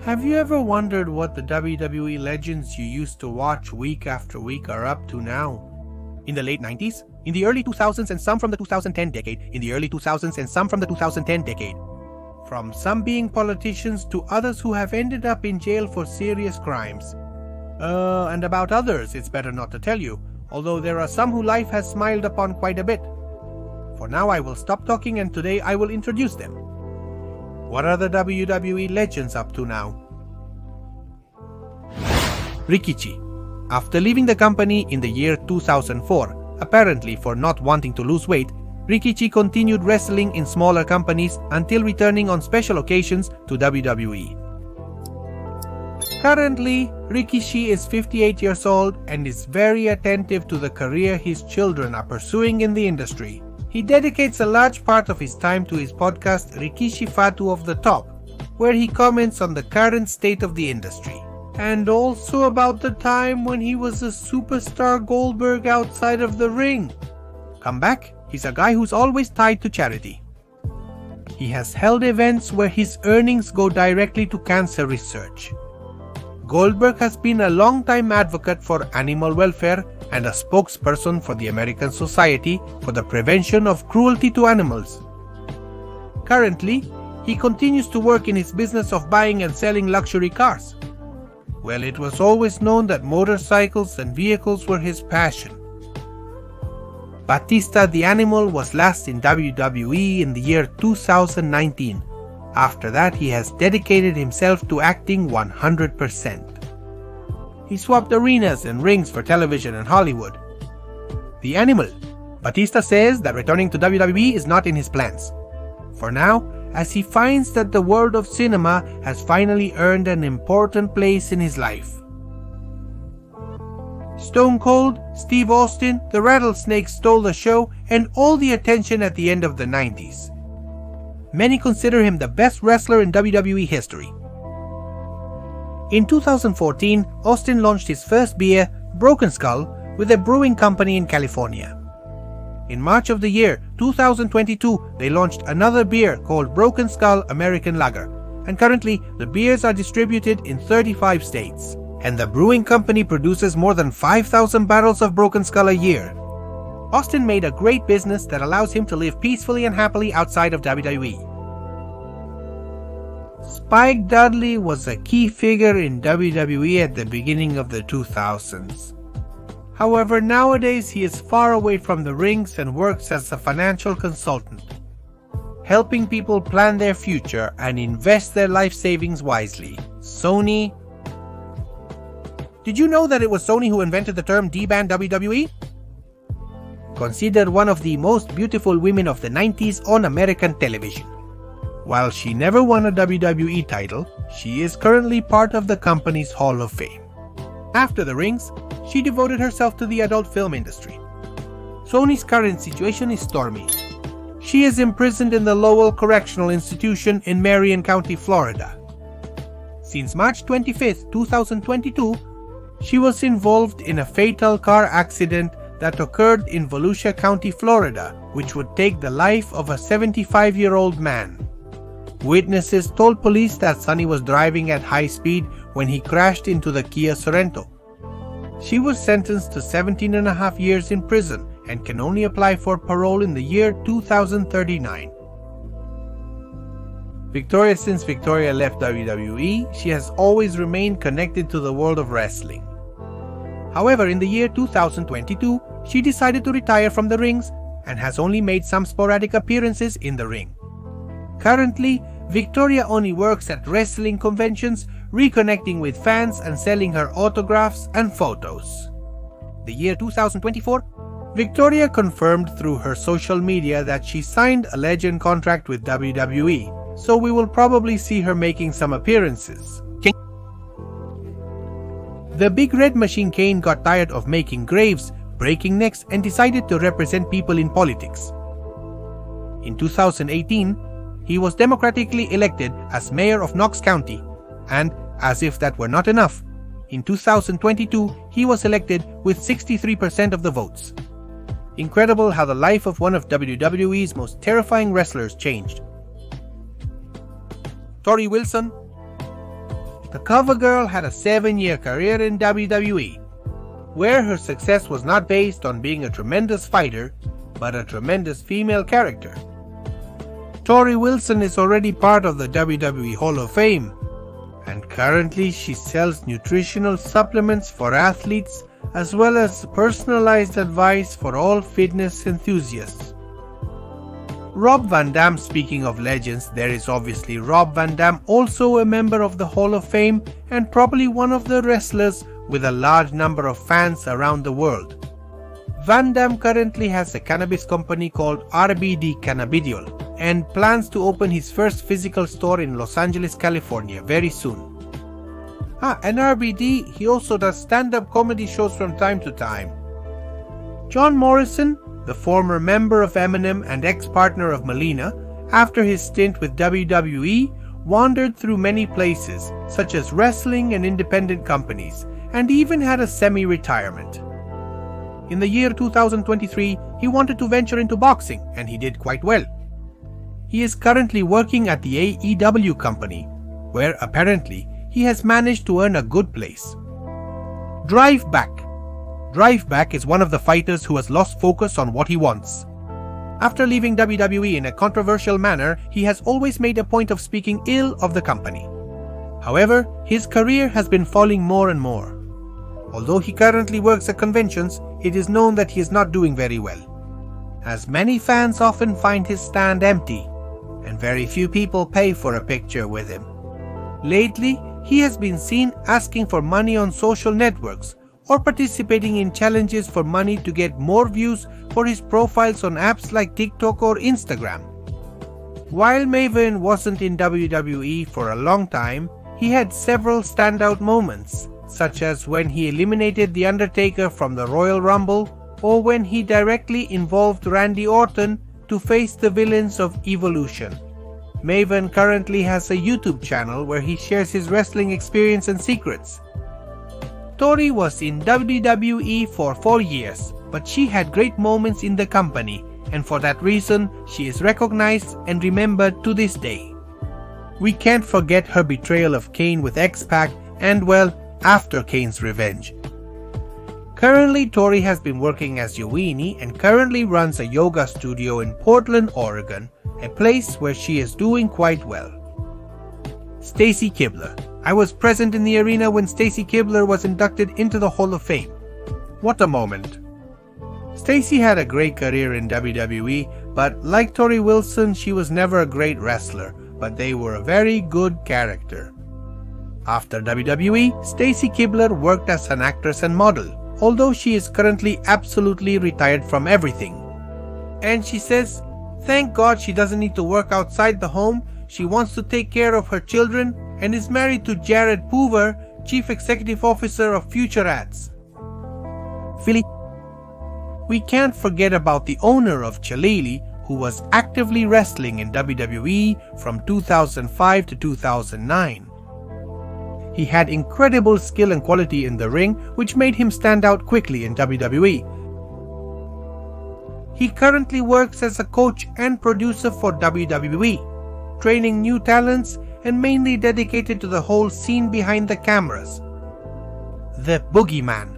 Have you ever wondered what the WWE Legends you used to watch week after week are up to now? In the late 90s, in the early 2000s and some from the 2010 decade, in the early 2000s and some from the 2010 decade. From some being politicians to others who have ended up in jail for serious crimes. And about others, it's better not to tell you, although there are some who life has smiled upon quite a bit. For now I will stop talking and today I will introduce them. What are the WWE Legends up to now? Rikishi. After leaving the company in the year 2004, apparently for not wanting to lose weight, Rikishi continued wrestling in smaller companies until returning on special occasions to WWE. Currently, Rikishi is 58 years old and is very attentive to the career his children are pursuing in the industry. He dedicates a large part of his time to his podcast Rikishi Fatu of the Top, where he comments on the current state of the industry. And also about the time when he was a superstar Goldberg outside of the ring. Come back, he's a guy who's always tied to charity. He has held events where his earnings go directly to cancer research. Goldberg has been a long-time advocate for animal welfare and a spokesperson for the American Society for the Prevention of Cruelty to Animals. Currently, he continues to work in his business of buying and selling luxury cars. Well, it was always known that motorcycles and vehicles were his passion. Batista the Animal was last in WWE in the year 2019. After that, he has dedicated himself to acting 100%. He swapped arenas and rings for television and Hollywood. The Animal. Batista says that returning to WWE is not in his plans. For now, as he finds that the world of cinema has finally earned an important place in his life. Stone Cold, Steve Austin, the Rattlesnake stole the show and all the attention at the end of the 90s. Many consider him the best wrestler in WWE history. In 2014, Austin launched his first beer, Broken Skull, with a brewing company in California. In March of the year 2022, they launched another beer called Broken Skull American Lager, and currently the beers are distributed in 35 states, and the brewing company produces more than 5,000 barrels of Broken Skull a year. Austin made a great business that allows him to live peacefully and happily outside of WWE. Spike Dudley was a key figure in WWE at the beginning of the 2000s. However, nowadays he is far away from the rings and works as a financial consultant, helping people plan their future and invest their life savings wisely. Sony. Did you know that it was Sony who invented the term D-Band WWE? Considered one of the most beautiful women of the 90s on American television. While she never won a WWE title, she is currently part of the company's Hall of Fame. After the rings, she devoted herself to the adult film industry. Sony's current situation is stormy. She is imprisoned in the Lowell Correctional Institution in Marion County, Florida. Since March 25, 2022, she was involved in a fatal car accident that occurred in Volusia County, Florida, which would take the life of a 75-year-old man. Witnesses told police that Sonny was driving at high speed when he crashed into the Kia Sorento. She was sentenced to 17.5 years in prison and can only apply for parole in the year 2039. Since Victoria left WWE, she has always remained connected to the world of wrestling. However, in the year 2022, she decided to retire from the rings and has only made some sporadic appearances in the ring. Currently, Victoria only works at wrestling conventions, reconnecting with fans and selling her autographs and photos. The year 2024, Victoria confirmed through her social media that she signed a legend contract with WWE, so we will probably see her making some appearances. The Big Red Machine Kane got tired of making graves, breaking necks, and decided to represent people in politics. In 2018, he was democratically elected as mayor of Knox County, and, as if that were not enough, in 2022 he was elected with 63% of the votes. Incredible how the life of one of WWE's most terrifying wrestlers changed. Tori Wilson. The cover girl had a 7-year career in WWE, where her success was not based on being a tremendous fighter, but a tremendous female character. Torrie Wilson is already part of the WWE Hall of Fame, and currently she sells nutritional supplements for athletes as well as personalized advice for all fitness enthusiasts. Rob Van Dam. Speaking of legends, there is obviously Rob Van Dam, also a member of the Hall of Fame and probably one of the wrestlers with a large number of fans around the world. Van Dam currently has a cannabis company called RBD Cannabidiol and plans to open his first physical store in Los Angeles, California very soon. And RBD, he also does stand-up comedy shows from time to time. John Morrison, the former member of Eminem and ex-partner of Melina, after his stint with WWE, wandered through many places, such as wrestling and independent companies, and even had a semi-retirement. In the year 2023, he wanted to venture into boxing, and he did quite well. He is currently working at the AEW company, where apparently he has managed to earn a good place. Driveback is one of the fighters who has lost focus on what he wants. After leaving WWE in a controversial manner, he has always made a point of speaking ill of the company. However, his career has been falling more and more. Although he currently works at conventions, it is known that he is not doing very well, as many fans often find his stand empty, and very few people pay for a picture with him. Lately, he has been seen asking for money on social networks or participating in challenges for money to get more views for his profiles on apps like TikTok or Instagram. While Maven wasn't in WWE for a long time, he had several standout moments, such as when he eliminated The Undertaker from the Royal Rumble or when he directly involved Randy Orton to face the villains of Evolution. Maven currently has a YouTube channel where he shares his wrestling experience and secrets. Tori was in WWE for 4 years, but she had great moments in the company, and for that reason, she is recognized and remembered to this day. We can't forget her betrayal of Kane with X-Pac and, well, after Kane's revenge. Currently, Tori has been working as Yowini and currently runs a yoga studio in Portland, Oregon, a place where she is doing quite well. Stacy Keibler. I was present in the arena when Stacy Keibler was inducted into the Hall of Fame. What a moment. Stacy had a great career in WWE, but like Torrie Wilson, she was never a great wrestler, but they were a very good character. After WWE, Stacy Keibler worked as an actress and model, although she is currently absolutely retired from everything. And she says, thank God she doesn't need to work outside the home, she wants to take care of her children, and is married to Jared Poover, Chief Executive Officer of Future Ads. Philly. We can't forget about the owner of Chalili, who was actively wrestling in WWE from 2005 to 2009. He had incredible skill and quality in the ring, which made him stand out quickly in WWE. He currently works as a coach and producer for WWE, training new talents and mainly dedicated to the whole scene behind the cameras. The Boogeyman.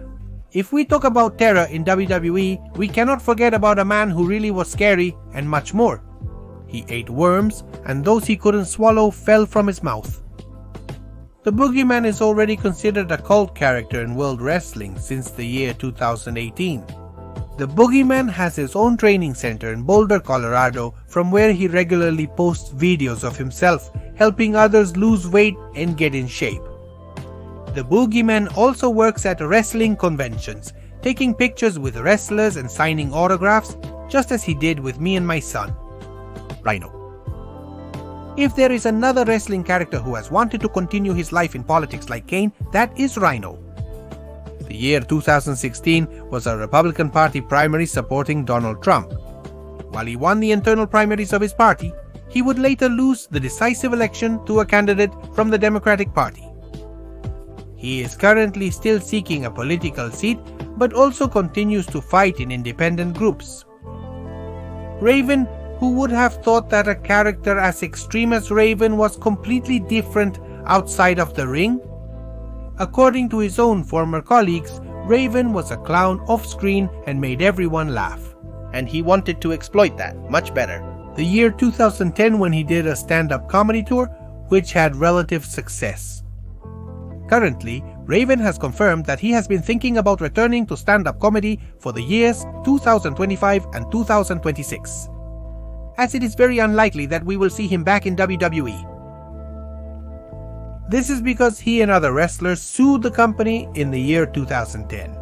If we talk about terror in WWE, we cannot forget about a man who really was scary and much more. He ate worms, and those he couldn't swallow fell from his mouth. The Boogeyman is already considered a cult character in World Wrestling since the year 2018. The Boogeyman has his own training center in Boulder, Colorado, from where he regularly posts videos of himself helping others lose weight and get in shape. The Boogeyman also works at wrestling conventions, taking pictures with wrestlers and signing autographs, just as he did with me and my son, Rhino. If there is another wrestling character who has wanted to continue his life in politics like Kane, that is Rhino. The year 2016 was a Republican Party primary supporting Donald Trump. While he won the internal primaries of his party, he would later lose the decisive election to a candidate from the Democratic Party. He is currently still seeking a political seat, but also continues to fight in independent groups. Raven, who would have thought that a character as extreme as Raven was completely different outside of the ring? According to his own former colleagues, Raven was a clown off-screen and made everyone laugh. And he wanted to exploit that much better. The year 2010 when he did a stand-up comedy tour, which had relative success. Currently, Raven has confirmed that he has been thinking about returning to stand-up comedy for the years 2025 and 2026, as it is very unlikely that we will see him back in WWE. This is because he and other wrestlers sued the company in the year 2010.